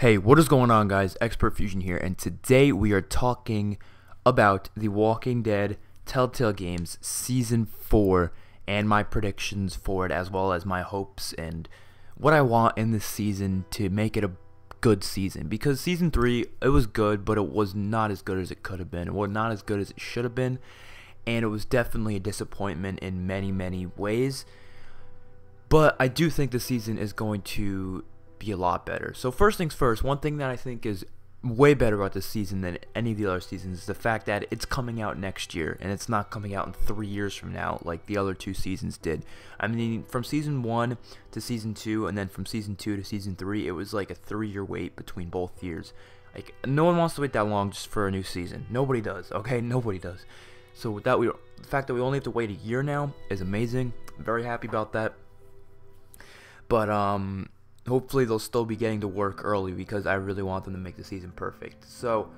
Hey, what is going on, guys? Xpertfusion here, and today we are talking about The Walking Dead Telltale Games Season 4 and my predictions for it, as well as my hopes and what I want in this season to make it a good season. Because Season 3, it was good, but it was not as good as it could have been. It was not as good as it should have been, and it was definitely a disappointment in many, many ways. But I do think the season is going to be a lot better. So first things first, one thing that I think is way better about this season than any of the other seasons is the fact that it's coming out next year, and it's not coming out in 3 years from now like the other two seasons did. I mean, from Season 1 to Season 2, and then from Season 2 to Season 3, it was like a 3-year wait between both years. Like, no one wants to wait that long just for a new season. Nobody does, okay? Nobody does. So with that, the fact that we only have to wait a year now is amazing. I'm very happy about that. But hopefully they'll still be getting to work early because I really want them to make the season perfect. So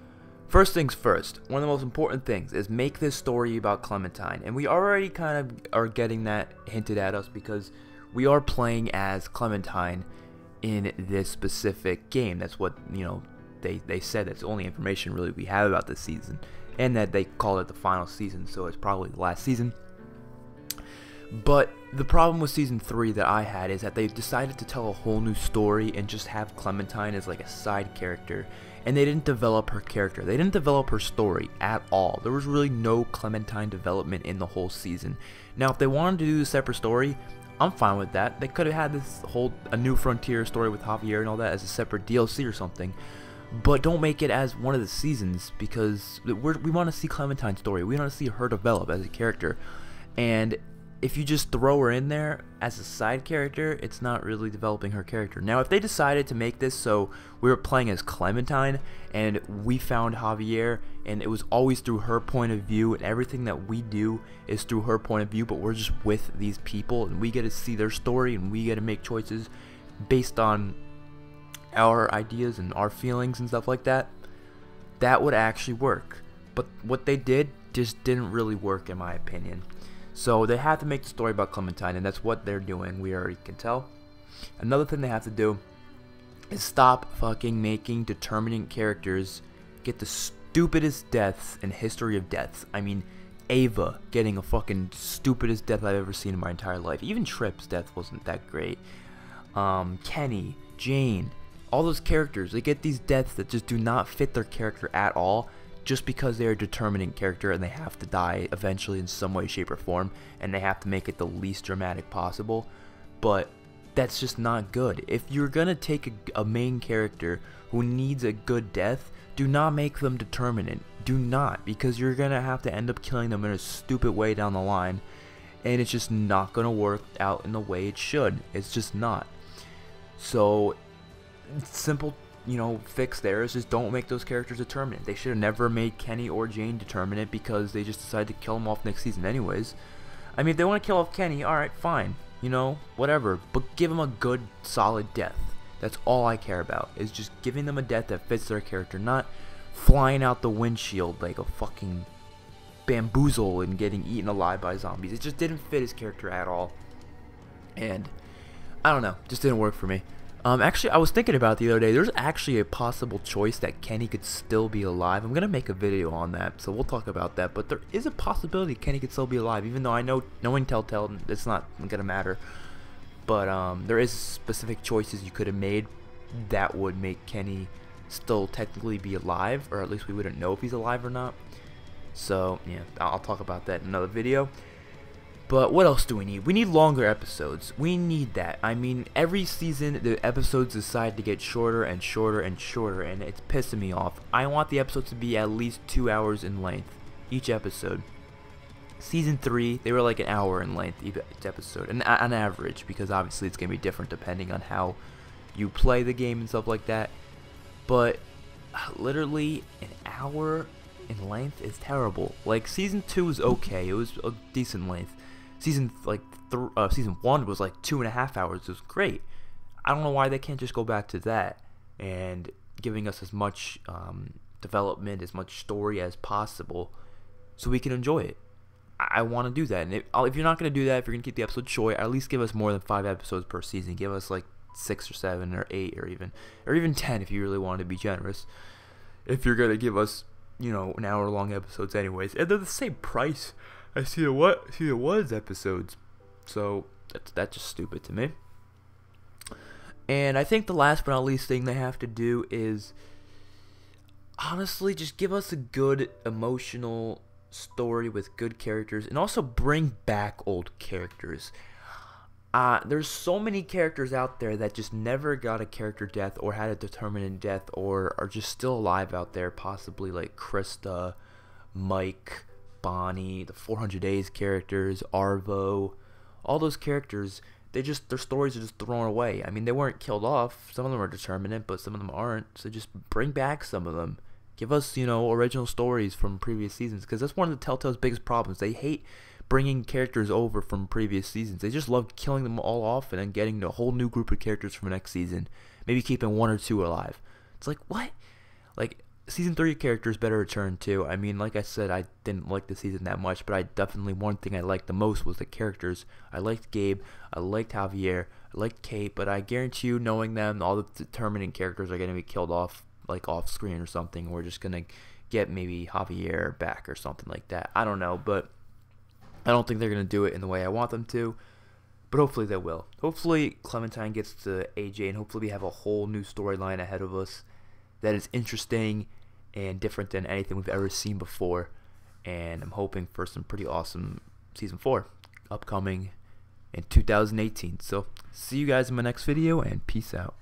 first things first, one of the most important things is make this story about Clementine. And we already kind of are getting that hinted at us because we are playing as Clementine in this specific game. That's what, you know, they said that's the only information really we have about this season. And that they called it the final season, so it's probably the last season. But the problem with Season 3 that I had is that they decided to tell a whole new story and just have Clementine as like a side character, and they didn't develop her character. They didn't develop her story at all. There was really no Clementine development in the whole season. Now, if they wanted to do a separate story, I'm fine with that. They could have had this whole A New Frontier story with Javier and all that as a separate DLC or something. But don't make it as one of the seasons, because we want to see Clementine's story. We want to see her develop as a character. And if you just throw her in there as a side character, it's not really developing her character. Now, if they decided to make this so we were playing as Clementine and we found Javier and it was always through her point of view and everything that we do is through her point of view, but we're just with these people and we get to see their story and we get to make choices based on our ideas and our feelings and stuff like that, that would actually work. But what they did just didn't really work, in my opinion. So they have to make the story about Clementine, and that's what they're doing. We already can tell. Another thing they have to do is stop fucking making determinant characters get the stupidest deaths in history of deaths. I mean, Ava getting a fucking stupidest death I've ever seen in my entire life. Even Tripp's death wasn't that great. Kenny, Jane, all those characters, they get these deaths that just do not fit their character at all, just because they're a determinant character and they have to die eventually in some way, shape, or form, and they have to make it the least dramatic possible. But that's just not good. If you're gonna take a main character who needs a good death, do not make them determinant. Do not, because you're gonna have to end up killing them in a stupid way down the line, and it's just not gonna work out in the way it should. It's just not. So simple, you know, fix there is just don't make those characters determinate. They should have never made Kenny or Jane determinate because they just decided to kill them off next season anyways. I mean, if they want to kill off Kenny, alright, fine, you know, whatever, but give them a good, solid death. That's all I care about, is just giving them a death that fits their character, not flying out the windshield like a fucking bamboozle and getting eaten alive by zombies. It just didn't fit his character at all, and I don't know, just didn't work for me. Actually, I was thinking about it the other day. There's actually a possible choice that Kenny could still be alive. I'm gonna make a video on that, so we'll talk about that. But there is a possibility Kenny could still be alive, even though I know, knowing Telltale, it's not gonna matter. But there is specific choices you could have made that would make Kenny still technically be alive, or at least we wouldn't know if he's alive or not. So yeah, I'll talk about that in another video. But what else do we need? We need longer episodes. We need that. I mean, every season the episodes decide to get shorter and shorter and shorter, and it's pissing me off. I want the episodes to be at least 2 hours in length, each episode. Season 3, they were like an hour in length each episode, and on average, because obviously it's going to be different depending on how you play the game and stuff like that. But literally an hour in length is terrible. Like, Season 2 was okay. It was a decent length. Season 1 was like 2.5 hours. It was great. I don't know why they can't just go back to that and giving us as much development, as much story as possible, so we can enjoy it. I want to do that. And if you're not going to do that, if you're going to keep the episodes short, at least give us more than 5 episodes per season. Give us like 6 or 7 or 8 or even 10 if you really want to be generous. If you're gonna give us, an hour-long episodes anyways, and they're the same price. I see it was episodes, so that's just stupid to me. And I think the last but not least thing they have to do is honestly just give us a good emotional story with good characters, and also bring back old characters. There's so many characters out there that just never got a character death or had a determinate death or are just still alive out there, possibly like Krista, Mike, Bonnie, the 400 Days characters, Arvo, all those characters. Their stories are just thrown away. I mean, they weren't killed off. Some of them are determinate, but some of them aren't. So just bring back some of them. Give us, original stories from previous seasons, because that's one of the Telltale's biggest problems. They hate bringing characters over from previous seasons. They just love killing them all off and then getting a whole new group of characters from next season. Maybe keeping 1 or 2 alive. It's like, what? Like, season 3 characters better return too. I mean, like I said, I didn't like the season that much, but one thing I liked the most was the characters. I liked Gabe, I liked Javier, I liked Kate, but I guarantee you, knowing them, all the determinant characters are going to be killed off, like off screen or something. We're just going to get maybe Javier back or something like that. I don't know, but I don't think they're going to do it in the way I want them to, but hopefully they will. Hopefully Clementine gets to AJ, and hopefully we have a whole new storyline ahead of us that is interesting and different than anything we've ever seen before. And I'm hoping for some pretty awesome season 4 upcoming in 2018. So see you guys in my next video, and peace out.